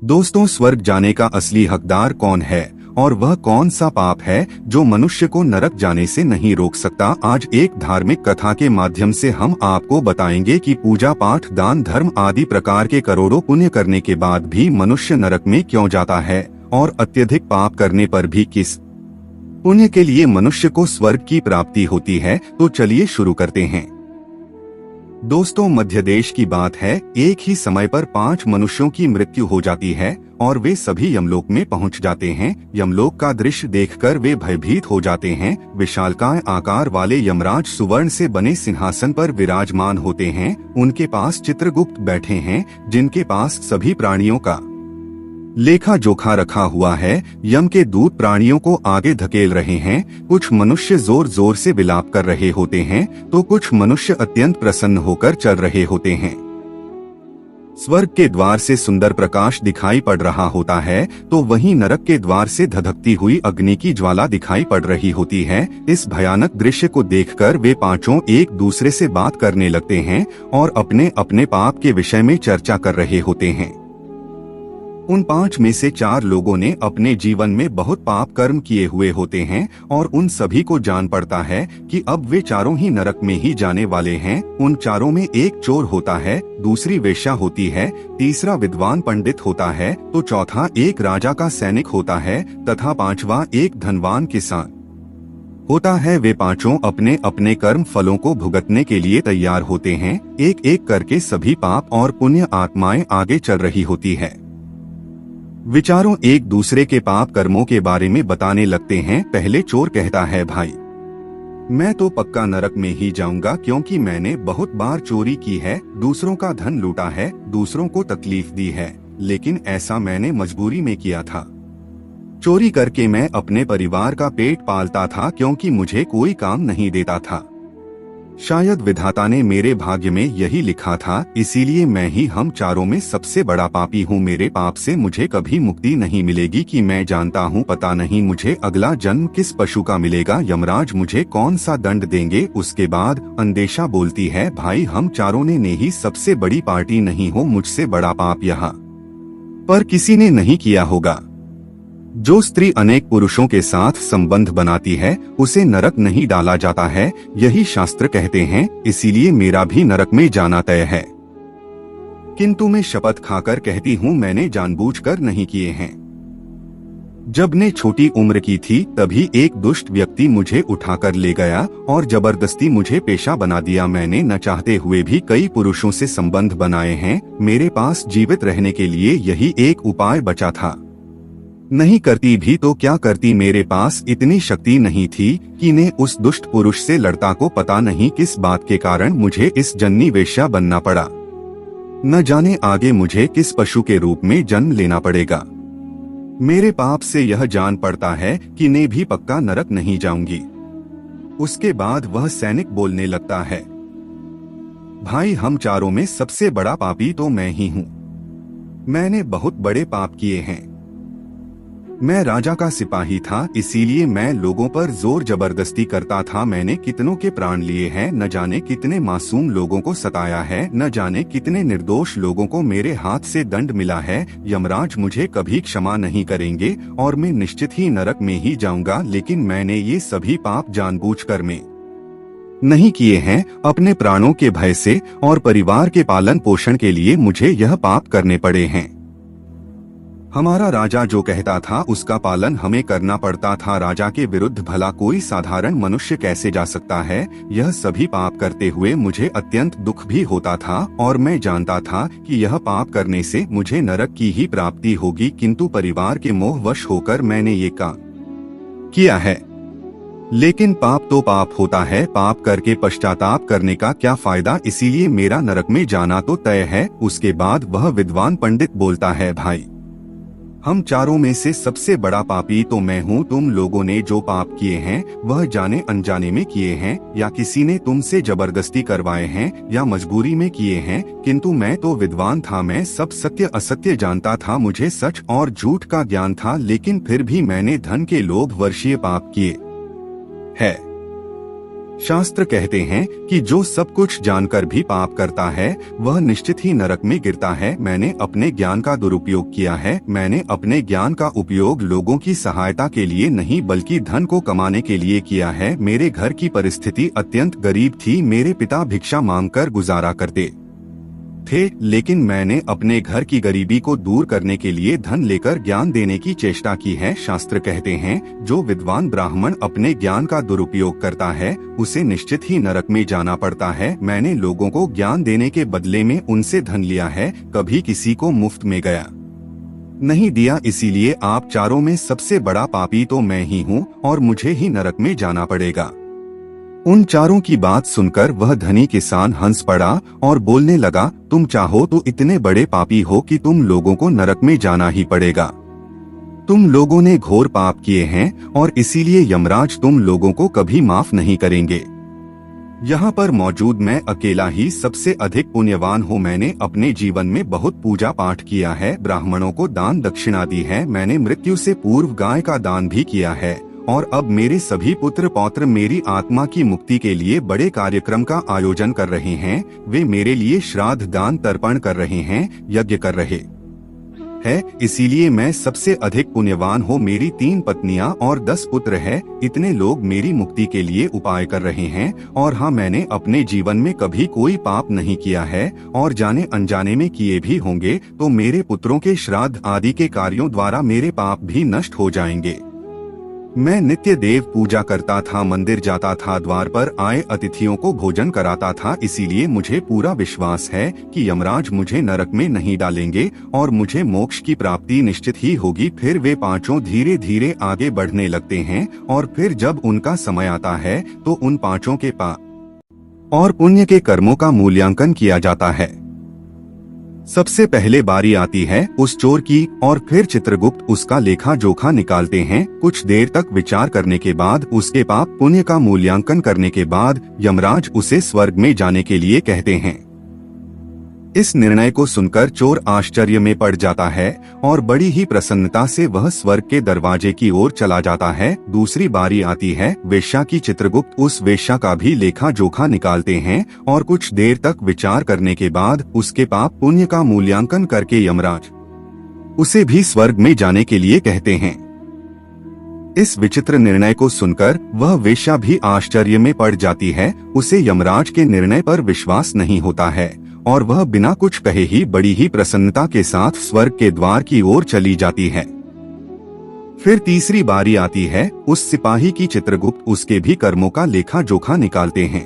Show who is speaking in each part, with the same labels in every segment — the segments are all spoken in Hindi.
Speaker 1: दोस्तों, स्वर्ग जाने का असली हकदार कौन है और वह कौन सा पाप है जो मनुष्य को नरक जाने से नहीं रोक सकता? आज एक धार्मिक कथा के माध्यम से हम आपको बताएंगे कि पूजा पाठ, दान, धर्म आदि प्रकार के करोड़ों पुण्य करने के बाद भी मनुष्य नरक में क्यों जाता है और अत्यधिक पाप करने पर भी किस पुण्य के लिए मनुष्य को स्वर्ग की प्राप्ति होती है। तो चलिए शुरू करते हैं। दोस्तों, मध्य देश की बात है। एक ही समय पर 5 मनुष्यों की मृत्यु हो जाती है और वे सभी यमलोक में पहुंच जाते हैं। यमलोक का दृश्य देखकर वे भयभीत हो जाते हैं। विशालकाय आकार वाले यमराज सुवर्ण से बने सिंहासन पर विराजमान होते हैं। उनके पास चित्रगुप्त बैठे हैं, जिनके पास सभी प्राणियों का लेखा जोखा रखा हुआ है। यम के दूत प्राणियों को आगे धकेल रहे हैं। कुछ मनुष्य जोर जोर से विलाप कर रहे होते हैं तो कुछ मनुष्य अत्यंत प्रसन्न होकर चल रहे होते हैं। स्वर्ग के द्वार से सुंदर प्रकाश दिखाई पड़ रहा होता है तो वहीं नरक के द्वार से धधकती हुई अग्नि की ज्वाला दिखाई पड़ रही होती है। इस भयानक दृश्य को देखकर वे पांचों एक दूसरे से बात करने लगते हैं और अपने अपने पाप के विषय में चर्चा कर रहे होते हैं। उन 5 में से 4 लोगों ने अपने जीवन में बहुत पाप कर्म किए हुए होते हैं और उन सभी को जान पड़ता है कि अब वे चारों ही नरक में ही जाने वाले हैं। उन चारों में एक चोर होता है, दूसरी वेश्या होती है, तीसरा विद्वान पंडित होता है तो चौथा एक राजा का सैनिक होता है तथा 5वां एक धनवान किसान होता है। वे पांचों अपने अपने कर्म फलों को भुगतने के लिए तैयार होते हैं। एक एक करके सभी पाप और पुण्य आत्माएं आगे चल रही होती है। विचारों एक दूसरे के पाप कर्मों के बारे में बताने लगते हैं। पहले चोर कहता है, भाई मैं तो पक्का नरक में ही जाऊंगा क्योंकि मैंने बहुत बार चोरी की है, दूसरों का धन लूटा है, दूसरों को तकलीफ दी है, लेकिन ऐसा मैंने मजबूरी में किया था। चोरी करके मैं अपने परिवार का पेट पालता था क्योंकि मुझे कोई काम नहीं देता था। शायद विधाता ने मेरे भाग्य में यही लिखा था, इसीलिए मैं ही हम चारों में सबसे बड़ा पापी हूँ। मेरे पाप से मुझे कभी मुक्ति नहीं मिलेगी कि मैं जानता हूँ। पता नहीं मुझे अगला जन्म किस पशु का मिलेगा, यमराज मुझे कौन सा दंड देंगे। उसके बाद अंदेशा बोलती है, भाई हम चारों ने ही सबसे बड़ी पार्टी नहीं हो, मुझसे बड़ा पाप यहाँ पर किसी ने नहीं किया होगा। जो स्त्री अनेक पुरुषों के साथ संबंध बनाती है उसे नरक नहीं डाला जाता है, यही शास्त्र कहते हैं। इसीलिए मेरा भी नरक में जाना तय है। किंतु मैं शपथ खाकर कहती हूँ, मैंने जानबूझकर नहीं किए हैं। जब मैं छोटी उम्र की थी तभी एक दुष्ट व्यक्ति मुझे उठाकर ले गया और जबरदस्ती मुझे पेशा बना दिया। मैंने न चाहते हुए भी कई पुरुषों से संबंध बनाए हैं। मेरे पास जीवित रहने के लिए यही एक उपाय बचा था। नहीं करती भी तो क्या करती, मेरे पास इतनी शक्ति नहीं थी कि ने उस दुष्ट पुरुष से लड़ता। को पता नहीं किस बात के कारण मुझे इस जन्नी वेश्या बनना पड़ा। न जाने आगे मुझे किस पशु के रूप में जन्म लेना पड़ेगा। मेरे पाप से यह जान पड़ता है कि ने भी पक्का नरक नहीं जाऊंगी। उसके बाद वह सैनिक बोलने लगता है, भाई हम चारों में सबसे बड़ा पापी तो मैं ही हूँ। मैंने बहुत बड़े पाप किए हैं। मैं राजा का सिपाही था, इसीलिए मैं लोगों पर जोर जबरदस्ती करता था। मैंने कितनों के प्राण लिए हैं, न जाने कितने मासूम लोगों को सताया है, न जाने कितने निर्दोष लोगों को मेरे हाथ से दंड मिला है। यमराज मुझे कभी क्षमा नहीं करेंगे और मैं निश्चित ही नरक में ही जाऊंगा। लेकिन मैंने ये सभी पाप जानबूझकर में नहीं किए हैं। अपने प्राणों के भय से और परिवार के पालन पोषण के लिए मुझे यह पाप करने पड़े हैं। हमारा राजा जो कहता था उसका पालन हमें करना पड़ता था। राजा के विरुद्ध भला कोई साधारण मनुष्य कैसे जा सकता है। यह सभी पाप करते हुए मुझे अत्यंत दुख भी होता था और मैं जानता था कि यह पाप करने से मुझे नरक की ही प्राप्ति होगी। किंतु परिवार के मोहवश होकर मैंने ये काम किया है। लेकिन पाप तो पाप होता है, पाप करके पश्चाताप करने का क्या फायदा। इसीलिए मेरा नरक में जाना तो तय है। उसके बाद वह विद्वान पंडित बोलता है, भाई हम चारों में से सबसे बड़ा पापी तो मैं हूँ। तुम लोगों ने जो पाप किए हैं वह जाने अनजाने में किए हैं या किसी ने तुमसे जबरदस्ती करवाए हैं या मजबूरी में किए हैं। किंतु मैं तो विद्वान था, मैं सब सत्य असत्य जानता था। मुझे सच और झूठ का ज्ञान था, लेकिन फिर भी मैंने धन के लोभ वर्षीय पाप किए है। शास्त्र कहते हैं कि जो सब कुछ जानकर भी पाप करता है वह निश्चित ही नरक में गिरता है। मैंने अपने ज्ञान का दुरुपयोग किया है। मैंने अपने ज्ञान का उपयोग लोगों की सहायता के लिए नहीं बल्कि धन को कमाने के लिए किया है। मेरे घर की परिस्थिति अत्यंत गरीब थी। मेरे पिता भिक्षा मांगकर गुजारा करते थे, लेकिन मैंने अपने घर की गरीबी को दूर करने के लिए धन लेकर ज्ञान देने की चेष्टा की है। शास्त्र कहते हैं जो विद्वान ब्राह्मण अपने ज्ञान का दुरुपयोग करता है उसे निश्चित ही नरक में जाना पड़ता है। मैंने लोगों को ज्ञान देने के बदले में उनसे धन लिया है, कभी किसी को मुफ्त में गया नहीं दिया। इसीलिए आप चारों में सबसे बड़ा पापी तो मैं ही हूँ और मुझे ही नरक में जाना पड़ेगा। उन चारों की बात सुनकर वह धनी किसान हंस पड़ा और बोलने लगा, तुम चाहो तो इतने बड़े पापी हो कि तुम लोगों को नरक में जाना ही पड़ेगा। तुम लोगों ने घोर पाप किए हैं और इसीलिए यमराज तुम लोगों को कभी माफ नहीं करेंगे। यहाँ पर मौजूद मैं अकेला ही सबसे अधिक पुण्यवान हूँ। मैंने अपने जीवन में बहुत पूजा पाठ किया है, ब्राह्मणों को दान दक्षिणा दी है। मैंने मृत्यु से पूर्व गाय का दान भी किया है और अब मेरे सभी पुत्र पौत्र मेरी आत्मा की मुक्ति के लिए बड़े कार्यक्रम का आयोजन कर रहे हैं। वे मेरे लिए श्राद्ध दान तर्पण कर रहे हैं, यज्ञ कर रहे हैं। इसीलिए मैं सबसे अधिक पुण्यवान हूँ। मेरी 3 पत्नियां और 10 पुत्र है। इतने लोग मेरी मुक्ति के लिए उपाय कर रहे हैं। और हाँ, मैंने अपने जीवन में कभी कोई पाप नहीं किया है और जाने अनजाने में किए भी होंगे तो मेरे पुत्रों के श्राद्ध आदि के कार्यों द्वारा मेरे पाप भी नष्ट हो जाएंगे। मैं नित्य देव पूजा करता था, मंदिर जाता था, द्वार पर आए अतिथियों को भोजन कराता था। इसीलिए मुझे पूरा विश्वास है कि यमराज मुझे नरक में नहीं डालेंगे और मुझे मोक्ष की प्राप्ति निश्चित ही होगी। फिर वे पांचों धीरे धीरे आगे बढ़ने लगते हैं और फिर जब उनका समय आता है तो उन पांचों के पाप और पुण्य के कर्मों का मूल्यांकन किया जाता है। सबसे पहले बारी आती है उस चोर की और फिर चित्रगुप्त उसका लेखा जोखा निकालते हैं। कुछ देर तक विचार करने के बाद उसके पाप पुण्य का मूल्यांकन करने के बाद यमराज उसे स्वर्ग में जाने के लिए कहते हैं। इस निर्णय को सुनकर चोर आश्चर्य में पड़ जाता है और बड़ी ही प्रसन्नता से वह स्वर्ग के दरवाजे की ओर चला जाता है। दूसरी बारी आती है वेश्या की। चित्रगुप्त उस वेश्या का भी लेखा जोखा निकालते हैं और कुछ देर तक विचार करने के बाद उसके पाप पुण्य का मूल्यांकन करके यमराज उसे भी स्वर्ग में जाने के लिए कहते हैं। इस विचित्र निर्णय को सुनकर वह वेश्या भी आश्चर्य में पड़ जाती है। उसे यमराज के निर्णय पर विश्वास नहीं होता है और वह बिना कुछ कहे ही बड़ी ही प्रसन्नता के साथ स्वर्ग के द्वार की ओर चली जाती है। फिर तीसरी बारी आती है उस सिपाही की। चित्रगुप्त उसके भी कर्मों का लेखा जोखा निकालते हैं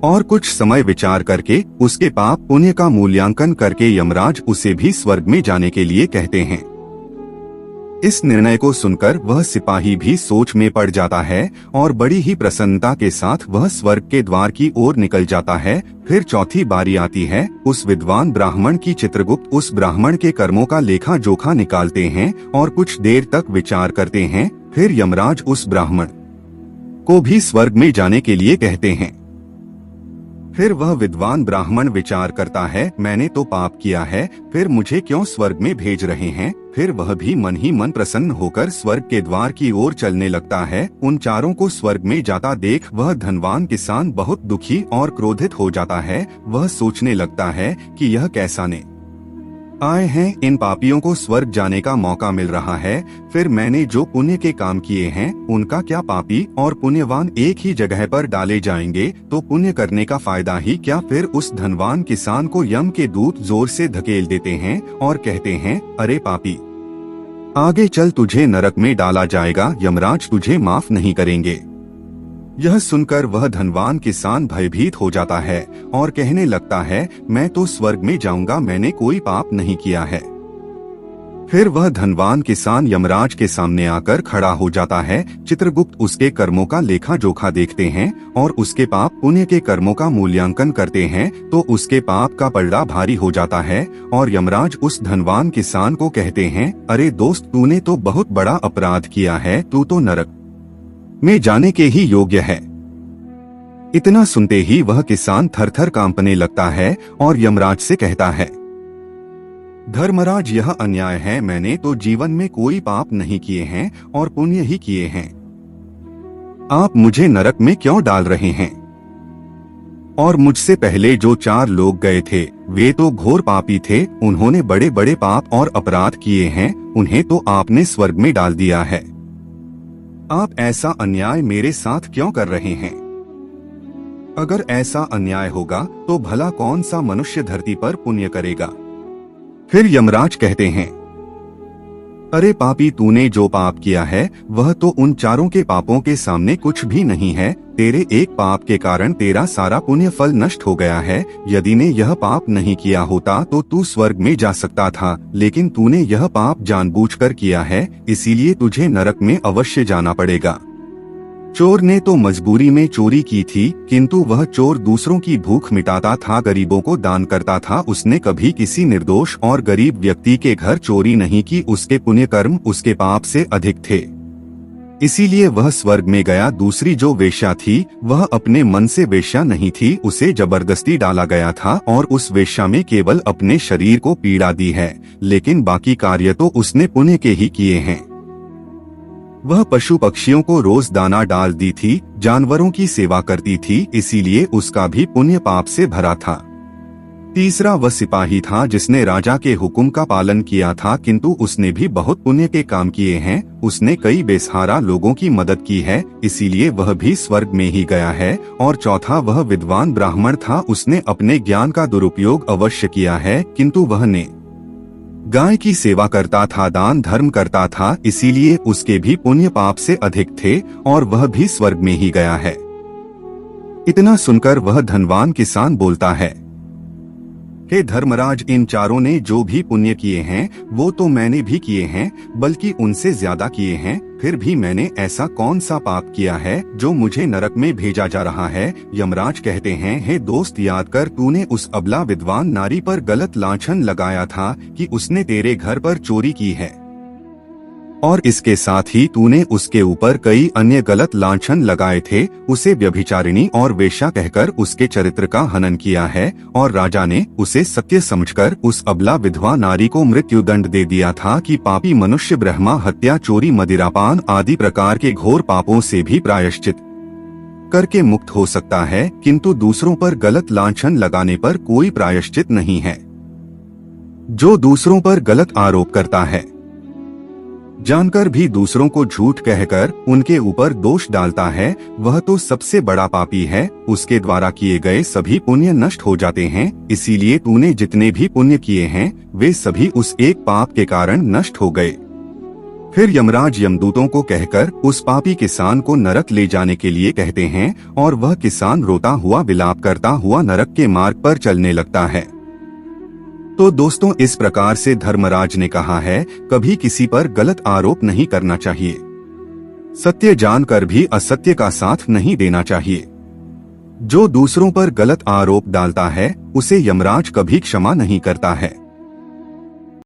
Speaker 1: और कुछ समय विचार करके उसके पाप पुण्य का मूल्यांकन करके यमराज उसे भी स्वर्ग में जाने के लिए कहते हैं। इस निर्णय को सुनकर वह सिपाही भी सोच में पड़ जाता है और बड़ी ही प्रसन्नता के साथ वह स्वर्ग के द्वार की ओर निकल जाता है। फिर चौथी बारी आती है उस विद्वान ब्राह्मण की। चित्रगुप्त उस ब्राह्मण के कर्मों का लेखा जोखा निकालते हैं और कुछ देर तक विचार करते हैं। फिर यमराज उस ब्राह्मण को भी स्वर्ग में जाने के लिए कहते हैं। फिर वह विद्वान ब्राह्मण विचार करता है, मैंने तो पाप किया है, फिर मुझे क्यों स्वर्ग में भेज रहे हैं। फिर वह भी मन ही मन प्रसन्न होकर स्वर्ग के द्वार की ओर चलने लगता है। उन चारों को स्वर्ग में जाता देख वह धनवान किसान बहुत दुखी और क्रोधित हो जाता है। वह सोचने लगता है कि यह कैसा ने आए हैं, इन पापियों को स्वर्ग जाने का मौका मिल रहा है। फिर मैंने जो पुण्य के काम किए हैं उनका क्या पापी और पुण्यवान एक ही जगह पर डाले जाएंगे तो पुण्य करने का फायदा ही क्या। फिर उस धनवान किसान को यम के दूत जोर से धकेल देते हैं और कहते हैं, अरे पापी, आगे चल, तुझे नरक में डाला जाएगा, यमराज तुझे माफ नहीं करेंगे। यह सुनकर वह धनवान किसान भयभीत हो जाता है और कहने लगता है, मैं तो स्वर्ग में जाऊंगा, मैंने कोई पाप नहीं किया है। फिर वह धनवान किसान यमराज के सामने आकर खड़ा हो जाता है। चित्रगुप्त उसके कर्मों का लेखा जोखा देखते हैं और उसके पाप पुण्य के कर्मों का मूल्यांकन करते हैं तो उसके पाप का पलड़ा भारी हो जाता है और यमराज उस धनवान किसान को कहते हैं, अरे दोस्त, तूने तो बहुत बड़ा अपराध किया है, तू तो नरक में जाने के ही योग्य है। इतना सुनते ही वह किसान थरथर कांपने लगता है और यमराज से कहता है, धर्मराज, यह अन्याय है, मैंने तो जीवन में कोई पाप नहीं किए हैं और पुण्य ही किए हैं। आप मुझे नरक में क्यों डाल रहे हैं? और मुझसे पहले जो 4 लोग गए थे वे तो घोर पापी थे, उन्होंने बड़े बड़े पाप और अपराध किए हैं, उन्हें तो आपने स्वर्ग में डाल दिया है। आप ऐसा अन्याय मेरे साथ क्यों कर रहे हैं? अगर ऐसा अन्याय होगा तो भला कौन सा मनुष्य धरती पर पुण्य करेगा? फिर यमराज कहते हैं, अरे पापी, तूने जो पाप किया है वह तो उन 4 के पापों के सामने कुछ भी नहीं है। तेरे एक पाप के कारण तेरा सारा पुण्य फल नष्ट हो गया है। यदि ने यह पाप नहीं किया होता तो तू स्वर्ग में जा सकता था, लेकिन तूने यह पाप जानबूझकर किया है, इसीलिए तुझे नरक में अवश्य जाना पड़ेगा। चोर ने तो मजबूरी में चोरी की थी, किंतु वह चोर दूसरों की भूख मिटाता था, गरीबों को दान करता था। उसने कभी किसी निर्दोष और गरीब व्यक्ति के घर चोरी नहीं की। उसके पुण्य कर्म उसके पाप से अधिक थे, इसीलिए वह स्वर्ग में गया। दूसरी जो वेश्या थी वह अपने मन से वेश्या नहीं थी, उसे जबरदस्ती डाला गया था और उस वेश्या में केवल अपने शरीर को पीड़ा दी है, लेकिन बाकी कार्य तो उसने पुण्य के ही किए हैं। वह पशु पक्षियों को रोज दाना डाल दी थी, जानवरों की सेवा करती थी, इसीलिए उसका भी पुण्य पाप से भरा था। तीसरा वह सिपाही था जिसने राजा के हुक्म का पालन किया था, किंतु उसने भी बहुत पुण्य के काम किए हैं। उसने कई बेसहारा लोगों की मदद की है, इसीलिए वह भी स्वर्ग में ही गया है। और चौथा वह विद्वान ब्राह्मण था, उसने अपने ज्ञान का दुरुपयोग अवश्य किया है, किंतु वह ने गाय की सेवा करता था, दान धर्म करता था, इसीलिए उसके भी पुण्य पाप से अधिक थे और वह भी स्वर्ग में ही गया है। इतना सुनकर वह धनवान किसान बोलता है, हे धर्मराज, इन 4 ने जो भी पुण्य किए हैं वो तो मैंने भी किए हैं, बल्कि उनसे ज्यादा किए हैं। फिर भी मैंने ऐसा कौन सा पाप किया है जो मुझे नरक में भेजा जा रहा है? यमराज कहते हैं, हे दोस्त, याद कर, तूने उस अबला विद्वान नारी पर गलत लांछन लगाया था कि उसने तेरे घर पर चोरी की है, और इसके साथ ही तूने उसके ऊपर कई अन्य गलत लांछन लगाए थे। उसे व्यभिचारिणी और वेश्या कहकर उसके चरित्र का हनन किया है, और राजा ने उसे सत्य समझकर उस अबला विधवा नारी को मृत्युदंड दे दिया था कि पापी मनुष्य ब्रह्मा हत्या, चोरी, मदिरापान आदि प्रकार के घोर पापों से भी प्रायश्चित करके मुक्त हो सकता है, किंतु दूसरों पर गलत लांछन लगाने पर कोई प्रायश्चित नहीं है। जो दूसरों पर गलत आरोप करता है, जानकर भी दूसरों को झूठ कहकर उनके ऊपर दोष डालता है, वह तो सबसे बड़ा पापी है। उसके द्वारा किए गए सभी पुण्य नष्ट हो जाते हैं, इसीलिए तूने जितने भी पुण्य किए हैं वे सभी उस एक पाप के कारण नष्ट हो गए। फिर यमराज यमदूतों को कहकर उस पापी किसान को नरक ले जाने के लिए कहते हैं, और वह किसान रोता हुआ विलाप करता हुआ नरक के मार्ग पर चलने लगता है। तो दोस्तों, इस प्रकार से धर्मराज ने कहा है, कभी किसी पर गलत आरोप नहीं करना चाहिए, सत्य जानकर भी असत्य का साथ नहीं देना चाहिए। जो दूसरों पर गलत आरोप डालता है उसे यमराज कभी क्षमा नहीं करता है।